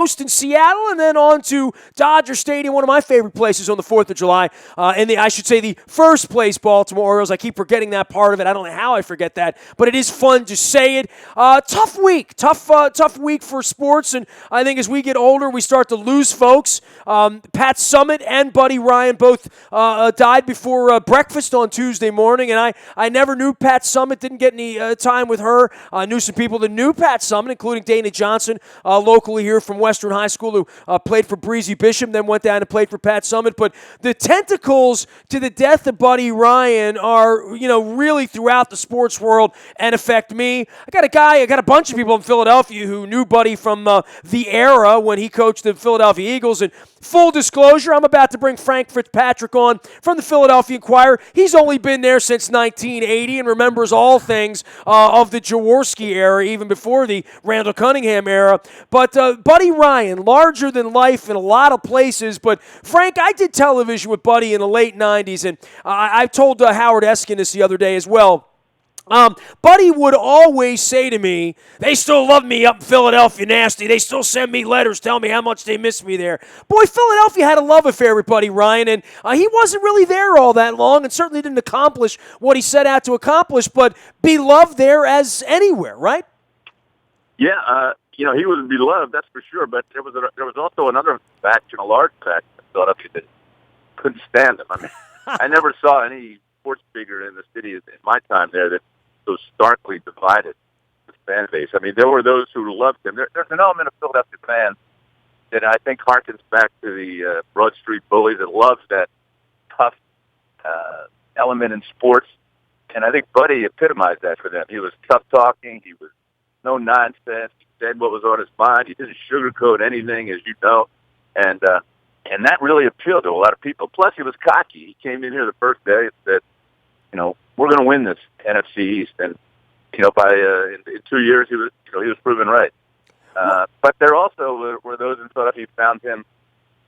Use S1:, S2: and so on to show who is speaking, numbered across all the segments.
S1: in Seattle, and then on to Dodger Stadium, one of my favorite places on the 4th of July, and I should say the first place Baltimore Orioles. I keep forgetting that part of it. I don't know how I forget that, but it is fun to say it. Tough week for sports, and I think as we get older, we start to lose folks. Pat Summitt and Buddy Ryan both died before breakfast on Tuesday morning, and I never knew Pat Summitt, didn't get any time with her. I knew some people that knew Pat Summitt, including Dana Johnson, locally here from Western High School, who played for Breezy Bishop, then went down and played for Pat Summitt. But the tentacles to the death of Buddy Ryan are, really throughout the sports world and affect me. I got a bunch of people in Philadelphia who knew Buddy from the era when he coached the Philadelphia Eagles. And full disclosure, I'm about to bring Frank Fitzpatrick on from the Philadelphia Inquirer. He's only been there since 1980 and remembers all things of the Jaworski era, even before the Randall Cunningham era. But Buddy Ryan, larger than life in a lot of places. But Frank, I did television with Buddy in the late 90s, and I told Howard Eskin this the other day as well. Buddy would always say to me, they still love me up in Philadelphia, Nasty. They still send me letters telling me how much they miss me there. Boy, Philadelphia had a love affair with Buddy Ryan, and he wasn't really there all that long and certainly didn't accomplish what he set out to accomplish, but beloved there as anywhere, right?
S2: Yeah, he was beloved, that's for sure, but there was also another faction, a large faction in Philadelphia that couldn't stand him. I mean, I never saw any sports figure in the city in my time there that so starkly divided the fan base. I mean, there were those who loved him. There's an element of Philadelphia fans that I think harkens back to the Broad Street Bullies that loves that tough element in sports. And I think Buddy epitomized that for them. He was tough talking. He was no nonsense. He said what was on his mind. He didn't sugarcoat anything, as you know. And that really appealed to a lot of people. Plus, he was cocky. He came in here the first day and said, we're going to win this NFC East. And, by in 2 years, he was proven right. But there also were those in Philadelphia who found him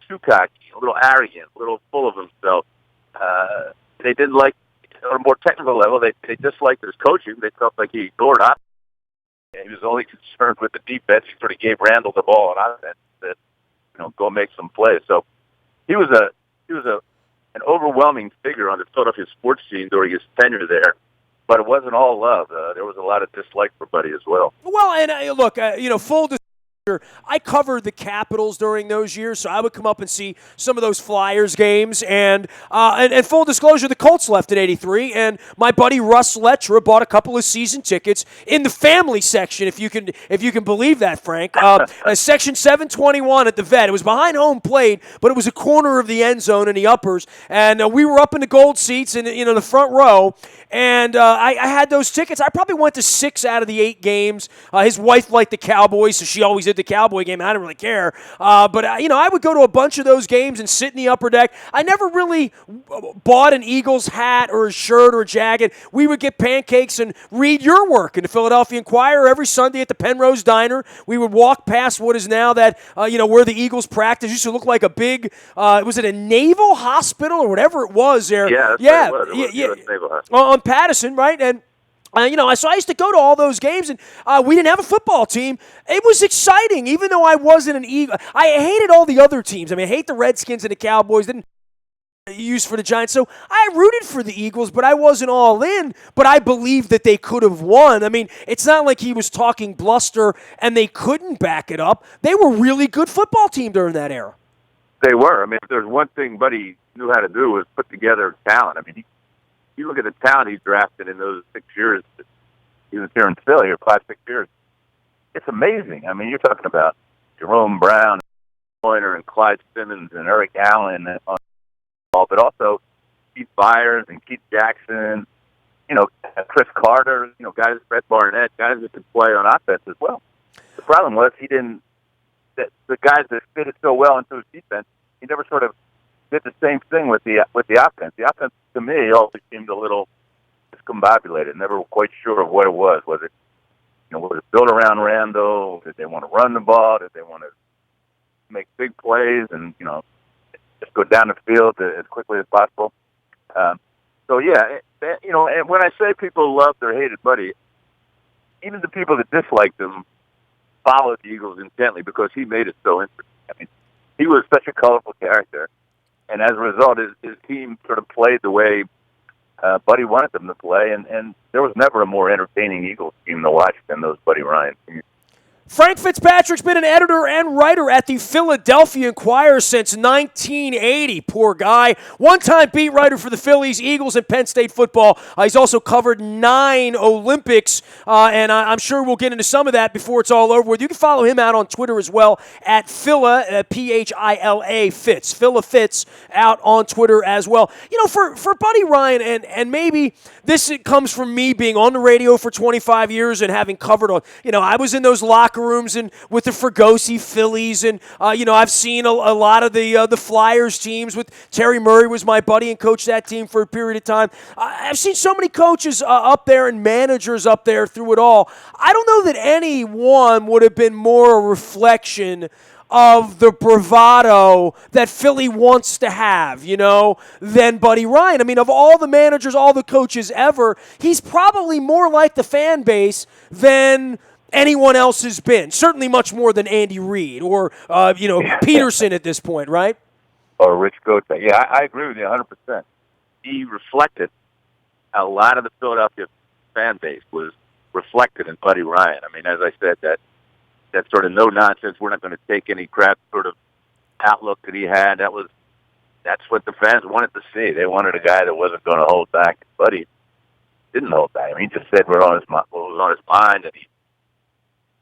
S2: too cocky, a little arrogant, a little full of himself. They didn't like, on a more technical level, they disliked his coaching. They felt like he ignored us. He was only concerned with the defense. He sort of gave Randall the ball on offense that, go make some plays. So he was an overwhelming figure on the Philadelphia sports scene during his tenure there. But it wasn't all love. There was a lot of dislike for Buddy as well.
S1: Well, and look, full disclosure, I covered the Capitals during those years, so I would come up and see some of those Flyers games. And full disclosure, the Colts left in '83, and my buddy Russ Lettra bought a couple of season tickets in the family section, if you can believe that, Frank. Section 721 at the Vet. It was behind home plate, but it was a corner of the end zone in the uppers, and we were up in the gold seats in the front row. And I had those tickets. I probably went to 6 out of the 8 games. His wife liked the Cowboys, so she always did the Cowboy game. I didn't really care. But I would go to a bunch of those games and sit in the upper deck. I never really bought an Eagles hat or a shirt or a jacket. We would get pancakes and read your work in the Philadelphia Inquirer every Sunday at the Penrose Diner. We would walk past what is now that, where the Eagles practice. It used to look like a big, was it a naval hospital or whatever it was there?
S2: Yeah, that's what it was.
S1: Yeah.
S2: Naval hospital.
S1: On Patterson, right? And so I used to go to all those games, and we didn't have a football team. It was exciting, even though I wasn't an Eagle. I hated all the other teams. I mean, I hate the Redskins and the Cowboys. Didn't use for the Giants. So I rooted for the Eagles, but I wasn't all in. But I believed that they could have won. I mean, it's not like he was talking bluster and they couldn't back it up. They were a really good football team during that era.
S2: They were. I mean, if there's one thing Buddy knew how to do was put together talent. I mean, you look at the talent he drafted in those 6 years that he was here in Philly, or 5, 6 years. It's amazing. I mean, you're talking about Jerome Brown, Pointer, and Clyde Simmons, and Eric Allen, but also Keith Byers and Keith Jackson, Chris Carter, guys, Brett Barnett, guys that could play on offense as well. The problem was the guys that fitted so well into his defense, he never sort of did the same thing with the offense. The offense, to me, always seemed a little discombobulated. Never quite sure of what it was. Was it built around Randall? Did they want to run the ball? Did they want to make big plays and just go down the field as quickly as possible? And when I say people loved or hated Buddy, even the people that disliked him followed the Eagles intently because he made it so interesting. I mean, he was such a colorful character, and as a result, his team sort of played the way Buddy wanted them to play, and there was never a more entertaining Eagles team to watch than those Buddy Ryan teams.
S1: Frank Fitzpatrick's been an editor and writer at the Philadelphia Inquirer since 1980. Poor guy. One-time beat writer for the Phillies, Eagles, and Penn State football. He's also covered 9 Olympics, and I'm sure we'll get into some of that before it's all over with. You can follow him out on Twitter as well at Phila, Phila Fitz. Phila Fitz out on Twitter as well. You know, for Buddy Ryan, and maybe this comes from me being on the radio for 25 years and having covered, I was in those locker rooms and with the Fregosi Phillies, and I've seen a lot of the Flyers teams. With Terry Murray was my buddy and coached that team for a period of time. I've seen so many coaches up there and managers up there through it all. I don't know that anyone would have been more a reflection of the bravado that Philly wants to have, than Buddy Ryan. I mean, of all the managers, all the coaches ever, he's probably more like the fan base than anyone else has been. Certainly much more than Andy Reid or, Peterson at this point, right?
S2: Or Rich Kotite. Yeah, I agree with you 100%. He reflected a lot of the Philadelphia fan base was reflected in Buddy Ryan. I mean, as I said, that sort of no-nonsense, we're not going to take any crap sort of outlook that he had, that's what the fans wanted to see. They wanted a guy that wasn't going to hold back. Buddy didn't hold back. I mean, he just said what was on his mind, and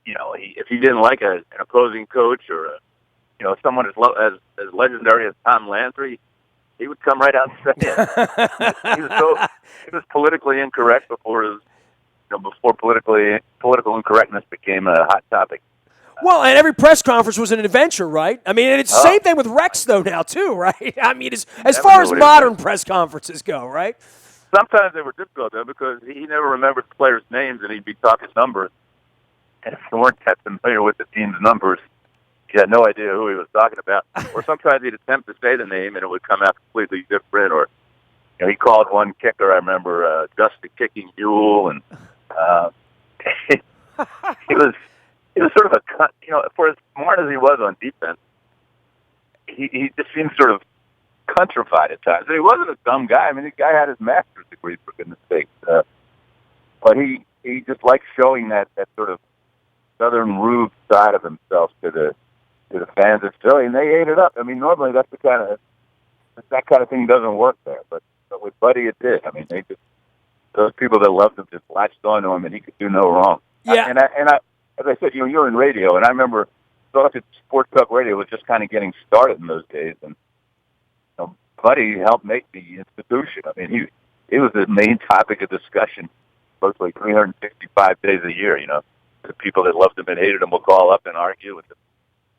S2: if he didn't like an opposing coach or someone as legendary as Tom Landry, he would come right out and say it. He was politically incorrect before political incorrectness became a hot topic.
S1: Well, and every press conference was an adventure, right? I mean, and it's the same thing with Rex, though, now, too, right? I mean, as far as modern press conferences go, right?
S2: Sometimes they were difficult, though, because he never remembered the players' names, and he'd be talking numbers. And if you weren't that familiar with the team's numbers, you had no idea who he was talking about. Or sometimes he'd attempt to say the name, and it would come out completely different. Or, he called one kicker, I remember, just the kicking mule, and he was sort of for as smart as he was on defense, he just seemed sort of countrified at times. And he wasn't a dumb guy. I mean, the guy had his master's degree, for goodness sake. But he just liked showing that sort of southern rude side of himself to the fans of Philly, and they ate it up. I mean, normally that kind of thing doesn't work there, but with Buddy it did. I mean, those people that loved him just latched on to him, and he could do no wrong.
S1: Yeah.
S2: And I, as I said, you're in radio, and I remember Philadelphia Sports Talk Radio was just kind of getting started in those days, and Buddy helped make the institution. I mean, it was the main topic of discussion, mostly 365 days a year. The people that loved him and hated him will call up and argue with him,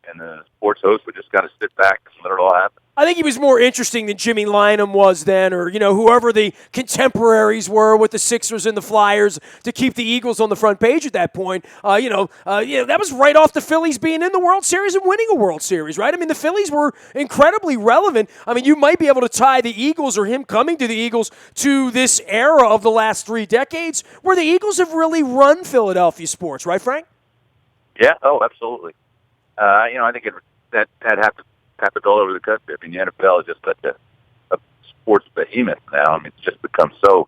S2: and the sports host would just kind of sit back and let it all happen.
S1: I think he was more interesting than Jimmy Lynam was then, or whoever the contemporaries were with the Sixers and the Flyers to keep the Eagles on the front page at that point. That was right off the Phillies being in the World Series and winning a World Series, right? I mean, the Phillies were incredibly relevant. I mean, you might be able to tie the Eagles or him coming to the Eagles to this era of the last 3 decades where the Eagles have really run Philadelphia sports, right, Frank?
S2: Yeah. Oh, absolutely. I think that happened all over the country. I mean, the NFL is just such a sports behemoth now. I mean, it's just become so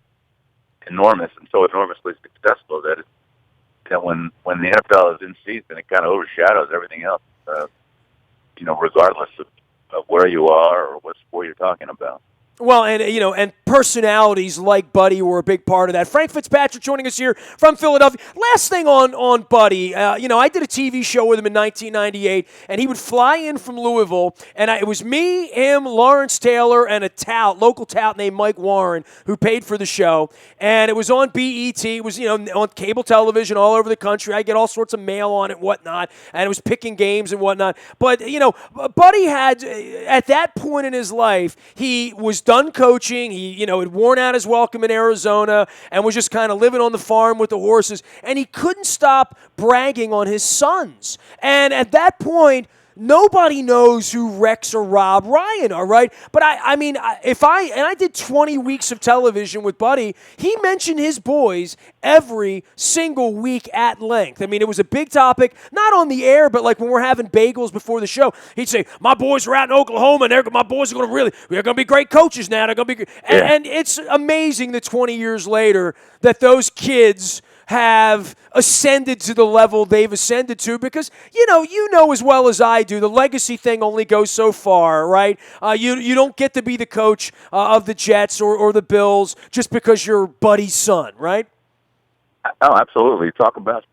S2: enormous and so enormously successful that when the NFL is in season, it kind of overshadows everything else, regardless of where you are or what sport you're talking about.
S1: Well, and personalities like Buddy were a big part of that. Frank Fitzpatrick joining us here from Philadelphia. Last thing on Buddy, I did a TV show with him in 1998, and he would fly in from Louisville, and it was me, him, Lawrence Taylor, and a local tout named Mike Warren who paid for the show, and it was on BET. It was, on cable television all over the country. I get all sorts of mail on it and whatnot, and it was picking games and whatnot. But, Buddy had, at that point in his life, he was done coaching. He, had worn out his welcome in Arizona and was just kind of living on the farm with the horses. And he couldn't stop bragging on his sons. And at that point, nobody knows who Rex or Rob Ryan are, right? But I mean, I did 20 weeks of television with Buddy, he mentioned his boys every single week at length. I mean, it was a big topic, not on the air, but like when we're having bagels before the show, he'd say, my boys are out in Oklahoma, and my boys are they're going to be great coaches now. They're going to be, and it's amazing that 20 years later that those kids have ascended to the level they've ascended to, because you know as well as I do, the legacy thing only goes so far, right? You don't get to be the coach of the Jets or the Bills just because you're Buddy's son, right?
S2: Oh, absolutely. Talk about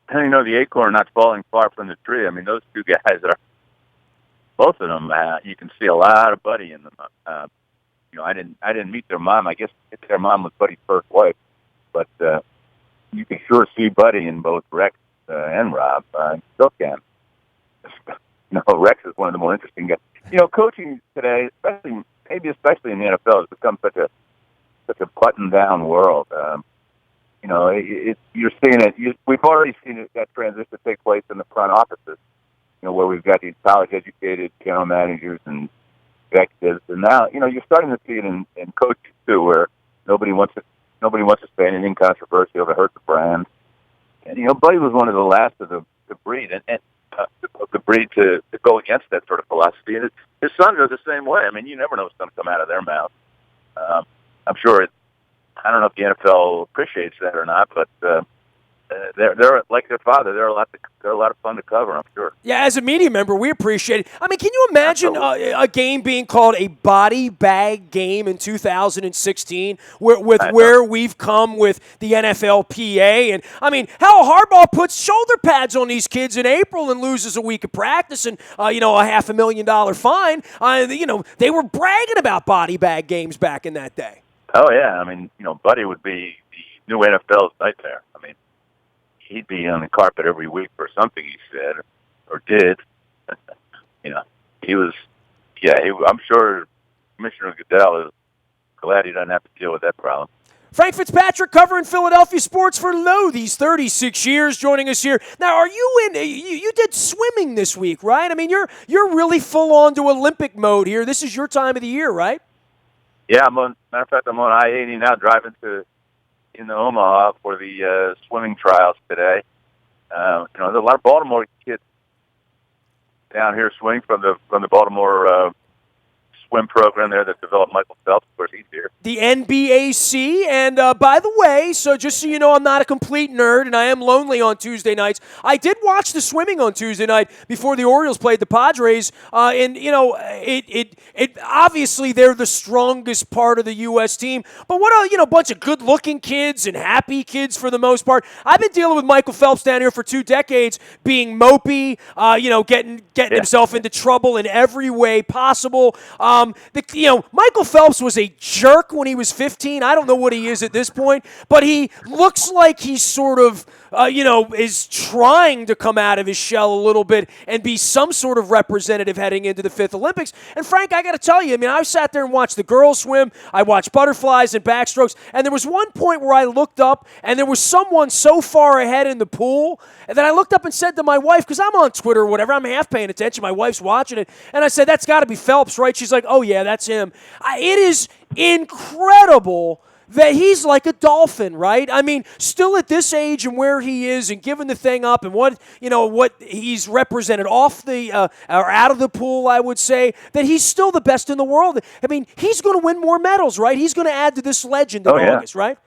S2: the acorn not falling far from the tree. I mean, those two guys are both of them. You can see a lot of Buddy in them. I didn't meet their mom. I guess their mom was Buddy's first wife, but you can sure see Buddy in both Rex and Rob. Still can. Rex is one of the more interesting guys. Coaching today, especially in the NFL, has become such a buttoned down world. You're seeing it. We've already seen that transition take place in the front offices. Where we've got these college-educated general managers and executives, and now you're starting to see it in coaches too, where nobody wants to say anything controversial to hurt the brand. And Buddy was one of the last of the breed, and the breed to go against that sort of philosophy. And his sons are the same way. I mean, you never know what's going to come out of their mouth. I'm sure I don't know if the NFL appreciates that or not, but they're like their father. They're a lot of fun to cover, I'm sure.
S1: Yeah, as a media member, we appreciate it. I mean, can you imagine a game being called a body bag game in 2016 where we've come with the NFLPA? And, I mean, hell, Harbaugh puts shoulder pads on these kids in April and loses a week of practice and, a $500,000 fine. They were bragging about body bag games back in that day.
S2: Oh, yeah. I mean, Buddy would be the new NFL's nightmare. I mean, he'd be on the carpet every week for something he said or did. He was, I'm sure Commissioner Goodell is glad he doesn't have to deal with that problem.
S1: Frank Fitzpatrick covering Philadelphia sports for these 36 years, joining us here. Now, are you you did swimming this week, right? I mean, you're really full on to Olympic mode here. This is your time of the year, right?
S2: Yeah, matter of fact, I'm on I-80 now, driving into Omaha for the swimming trials today. There's a lot of Baltimore kids down here swimming from the Baltimore swim program there that developed Michael Phelps. Of course, he's here.
S1: The NBAC, and by the way, so just so you know, I'm not a complete nerd, and I am lonely on Tuesday nights. I did watch the swimming on Tuesday night before the Orioles played the Padres, and it obviously they're the strongest part of the U.S. team. But what a bunch of good-looking kids and happy kids for the most part. I've been dealing with Michael Phelps down here for 2 decades, being mopey, getting himself into trouble in every way possible. Michael Phelps was a jerk when he was 15. I don't know what he is at this point, but he looks like he's sort of, is trying to come out of his shell a little bit and be some sort of representative heading into the 5th Olympics. And Frank, I got to tell you, I mean, I sat there and watched the girls swim. I watched butterflies and backstrokes, and there was one point where I looked up, and there was someone so far ahead in the pool, and then I looked up and said to my wife, because I'm on Twitter or whatever, I'm half paying attention, my wife's watching it, and I said, that's got to be Phelps, right? She's like, oh yeah, that's him. It is incredible that he's like a dolphin, right? I mean, still at this age and where he is and giving the thing up and what he's represented off the or out of the pool, I would say, that he's still the best in the world. I mean, he's going to win more medals, right? He's going to add to this legend in August, right?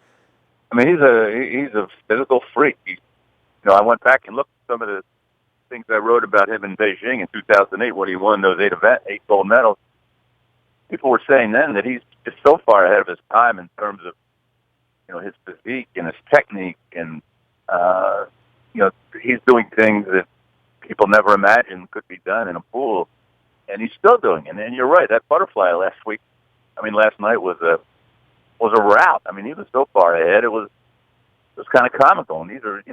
S2: I mean, he's a physical freak. I went back and looked at some of the things I wrote about him in Beijing in 2008 when he won those 8 gold medals. People were saying then that he's just so far ahead of his time in terms of, his physique and his technique, and he's doing things that people never imagined could be done in a pool, and he's still doing it. And you're right, that butterfly last night was a rout. I mean, he was so far ahead, it was kind of comical. And these are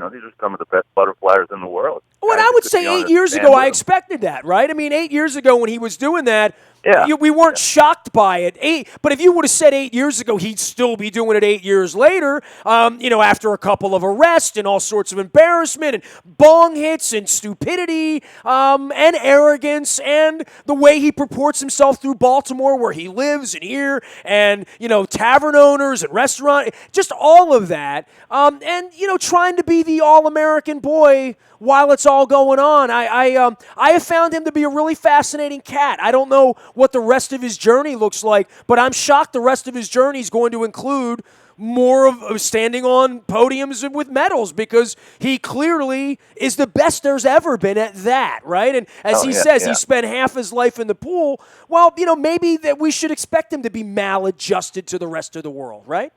S2: some of the best butterfliers in the world.
S1: Well, I would say 8 years ago, I expected that, right? I mean, 8 years ago when he was doing that,
S2: Yeah.
S1: We weren't shocked by it. But if you would have said 8 years ago he'd still be doing it 8 years later, after a couple of arrests and all sorts of embarrassment and bong hits and stupidity and arrogance and the way he purports himself through Baltimore where he lives and here and, tavern owners and restaurant, just all of that. And trying to be the all-American boy while it's all going on. I have found him to be a really fascinating cat. I don't know what the rest of his journey looks like, but I'm shocked the rest of his journey is going to include more of standing on podiums with medals because he clearly is the best there's ever been at that, right? And as he says, he spent half his life in the pool. Well, maybe that we should expect him to be maladjusted to the rest of the world, right?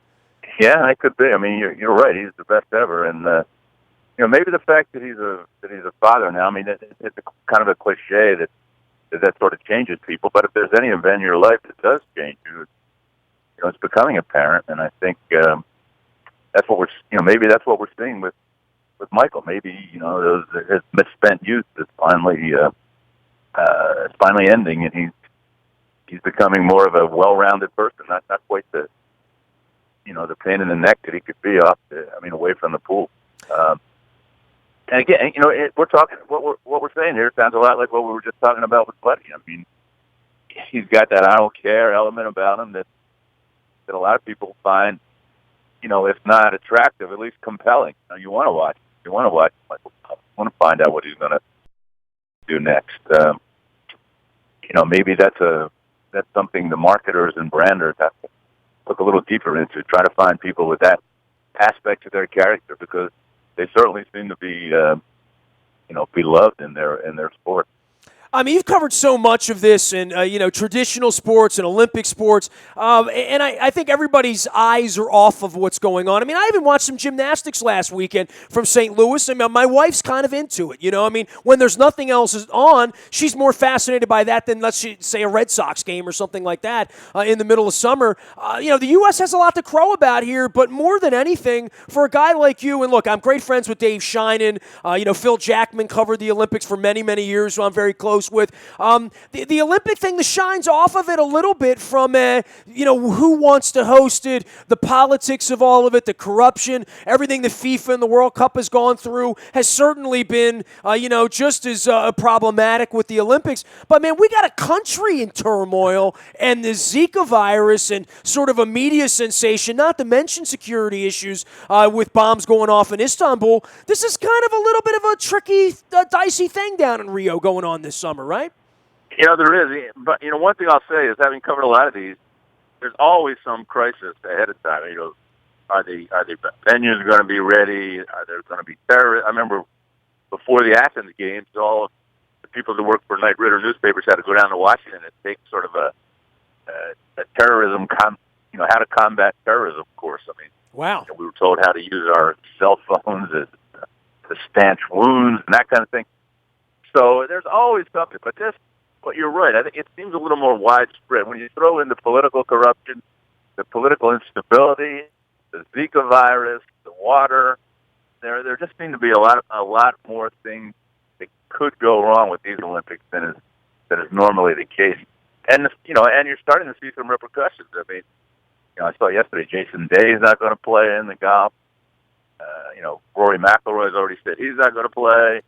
S2: Yeah, it could be. I mean, you're right. He's the best ever, and maybe the fact that he's a father now. I mean, it's kind of a cliche that sort of changes people. But if there's any event in your life that does change you, it's becoming a parent, and I think that's what maybe that's what we're seeing with Michael. Maybe his misspent youth is finally ending, and he's becoming more of a well-rounded person, not quite the the pain in the neck that he could be away from the pool. And again, we're talking what we're saying here sounds a lot like what we were just talking about with Buddy. I mean, he's got that I don't care element about him that a lot of people find, if not attractive, at least compelling. You want to watch. You want to watch Michael. You want to find out what he's going to do next. Maybe that's something the marketers and branders have to look a little deeper into, try to find people with that aspect of their character, because they certainly seem to be, beloved in their sport.
S1: I mean, you've covered so much of this in, traditional sports and Olympic sports, and I think everybody's eyes are off of what's going on. I mean, I even watched some gymnastics last weekend from St. Louis. I mean, my wife's kind of into it, I mean, when there's nothing else on, she's more fascinated by that than, let's say, a Red Sox game or something like that in the middle of summer. The U.S. has a lot to crow about here, but more than anything, for a guy like you, and look, I'm great friends with Dave Sheinin. Phil Jackman covered the Olympics for many, many years, so I'm very close with. The Olympic thing, the shine's off of it a little bit from, who wants to host it, the politics of all of it, the corruption, everything the FIFA and the World Cup has gone through has certainly been, just as problematic with the Olympics. But, man, we got a country in turmoil, and the Zika virus and sort of a media sensation, not to mention security issues with bombs going off in Istanbul. This is kind of a little bit of a tricky, dicey thing down in Rio going on this summer, right?
S2: There is. But, one thing I'll say is, having covered a lot of these, there's always some crisis ahead of time. Are the venues going to be ready? Are there going to be terrorists? I remember before the Athens games, all of the people that work for Knight Ridder newspapers had to go down to Washington and take sort of a terrorism, how to combat terrorism course. I mean,
S1: wow.
S2: We were told how to use our cell phones to stanch wounds and that kind of thing. So there's always something, but you're right. I think it seems a little more widespread when you throw in the political corruption, the political instability, the Zika virus, the water. There just seem to be a lot more things that could go wrong with these Olympics than is normally the case. And and you're starting to see some repercussions. I mean, I saw yesterday Jason Day is not going to play in the golf. Rory McIlroy's already said he's not going to play.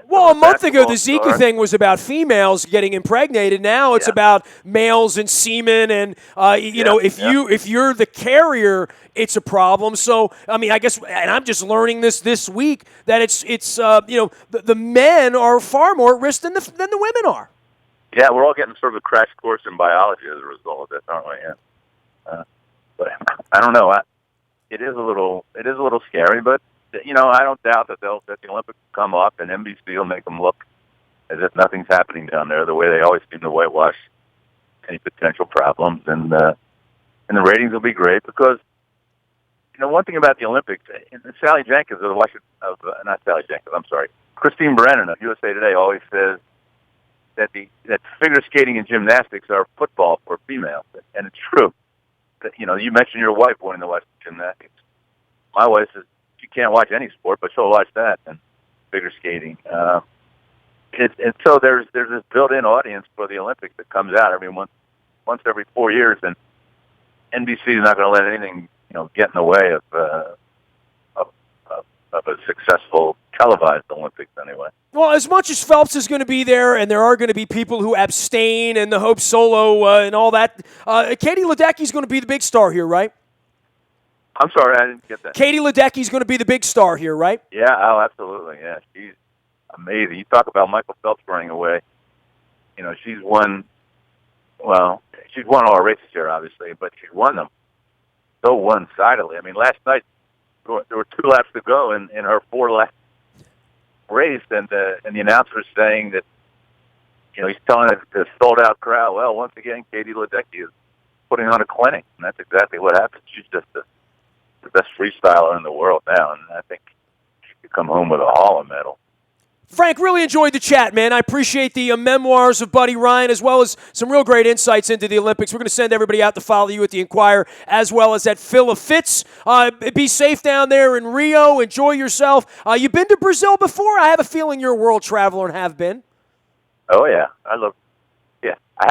S1: Well, a month ago, the Zika thing was about females getting impregnated. Now it's about males and semen, and if you're the carrier, it's a problem. So I mean, I guess, and I'm just learning this week that it's the men are far more at risk than the women are.
S2: Yeah, we're all getting sort of a crash course in biology as a result of this, aren't we? Yeah. But I don't know. It is a little scary, but. I don't doubt that the Olympics will come up and NBC will make them look as if nothing's happening down there, the way they always seem to whitewash any potential problems, and the ratings will be great because one thing about the Olympics, and Sally Jenkins not Sally Jenkins, I'm sorry, Christine Brennan of USA Today always says that figure skating and gymnastics are football for females, and it's true. That, you mentioned your wife wanting to watch gymnastics. My wife says she can't watch any sport, but she'll watch that and figure skating. And so there's this built-in audience for the Olympics that comes out every once every 4 years, and NBC is not going to let anything get in the way of a successful televised Olympics anyway.
S1: Well, as much as Phelps is going to be there, and there are going to be people who abstain, and the Hope Solo and all that, Katie Ledecky going to be the big star here, right?
S2: I'm sorry, I didn't get that.
S1: Katie Ledecky going to be the big star here, right?
S2: Yeah, oh, absolutely. Yeah, she's amazing. You talk about Michael Phelps running away. She's won all our races here, obviously, but she's won them so one-sidedly. I mean, last night, there were 2 laps to go in her 4-lap race, and the announcer was saying that, he's telling the sold-out crowd, well, once again, Katie Ledecky is putting on a clinic, and that's exactly what happened. She's just the best freestyler in the world now, and I think she could come home with a Hall of Medal.
S1: Frank, really enjoyed the chat, man. I appreciate the memoirs of Buddy Ryan, as well as some real great insights into the Olympics. We're going to send everybody out to follow you at the Inquirer, as well as at Phil of Fitz. Be safe down there in Rio. Enjoy yourself. You've been to Brazil before? I have a feeling you're a world traveler and have been.
S2: Oh yeah, I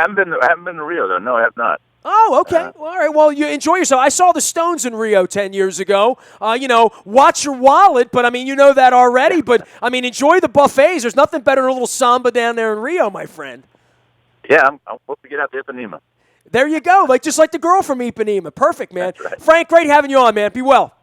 S2: haven't been to Rio though. No, I have not.
S1: Oh, okay. All right. Well, you enjoy yourself. I saw the Stones in Rio 10 years ago. Watch your wallet, but, you know that already. But, enjoy the buffets. There's nothing better than a little samba down there in Rio, my friend.
S2: Yeah, I'm hoping to get out to Ipanema.
S1: There you go. Just like the girl from Ipanema. Perfect, man.
S2: That's right.
S1: Frank, great having you on, man. Be well.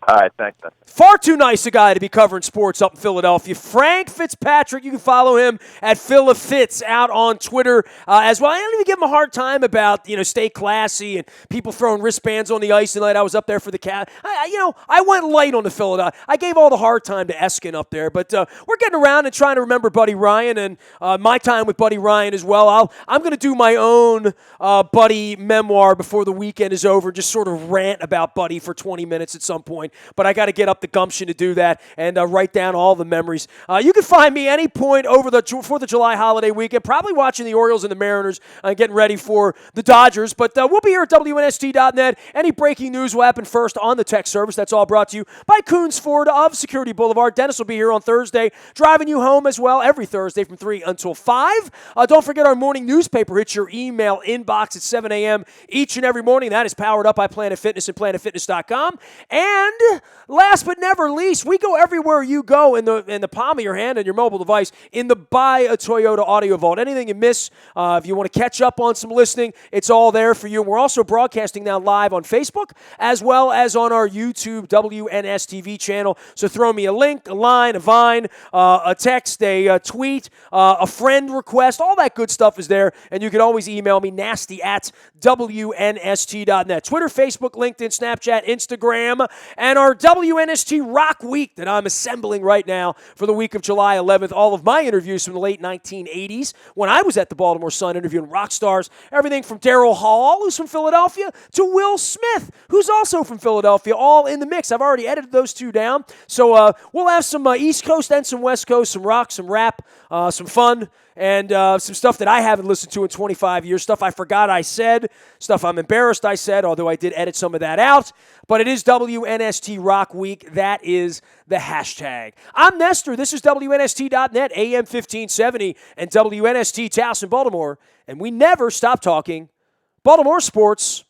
S2: All right, thanks.
S1: Far too nice a guy to be covering sports up in Philadelphia. Frank Fitzpatrick, you can follow him at Phil of Fitz out on Twitter as well. I don't even give him a hard time about, stay classy and people throwing wristbands on the ice tonight. I was up there for the cat. I went light on the Philadelphia. I gave all the hard time to Eskin up there, but we're getting around and trying to remember Buddy Ryan and my time with Buddy Ryan as well. I'm going to do my own Buddy memoir before the weekend is over, just sort of rant about Buddy for 20 minutes at some point. But I got to get up the gumption to do that and write down all the memories. You can find me any point over the 4th of July holiday weekend, probably watching the Orioles and the Mariners and getting ready for the Dodgers. But we'll be here at WNST.net. Any breaking news will happen first on the text service. That's all brought to you by Coons Ford of Security Boulevard. Dennis will be here on Thursday, driving you home as well every Thursday from 3 until 5. Don't forget our morning newspaper hits your email inbox at 7 a.m. each and every morning. That is powered up by Planet Fitness and PlanetFitness.com. And last but never least, we go everywhere you go in the palm of your hand and your mobile device in the Buy a Toyota Audio Vault. Anything you miss, if you want to catch up on some listening, it's all there for you. And we're also broadcasting now live on Facebook as well as on our YouTube WNSTV channel. So throw me a link, a line, a vine, a text, a tweet, a friend request. All that good stuff is there. And you can always email me, nasty@WNST.net. Twitter, Facebook, LinkedIn, Snapchat, Instagram, and our WNST Rock Week that I'm assembling right now for the week of July 11th. All of my interviews from the late 1980s when I was at the Baltimore Sun interviewing rock stars. Everything from Daryl Hall, who's from Philadelphia, to Will Smith, who's also from Philadelphia, all in the mix. I've already edited those 2 down. So we'll have some East Coast and some West Coast, some rock, some rap, some fun, and some stuff that I haven't listened to in 25 years, stuff I forgot I said, stuff I'm embarrassed I said, although I did edit some of that out. But it is WNST Rock Week. That is the hashtag. I'm Nestor. This is WNST.net, AM 1570, and WNST Towson, Baltimore. And we never stop talking Baltimore sports.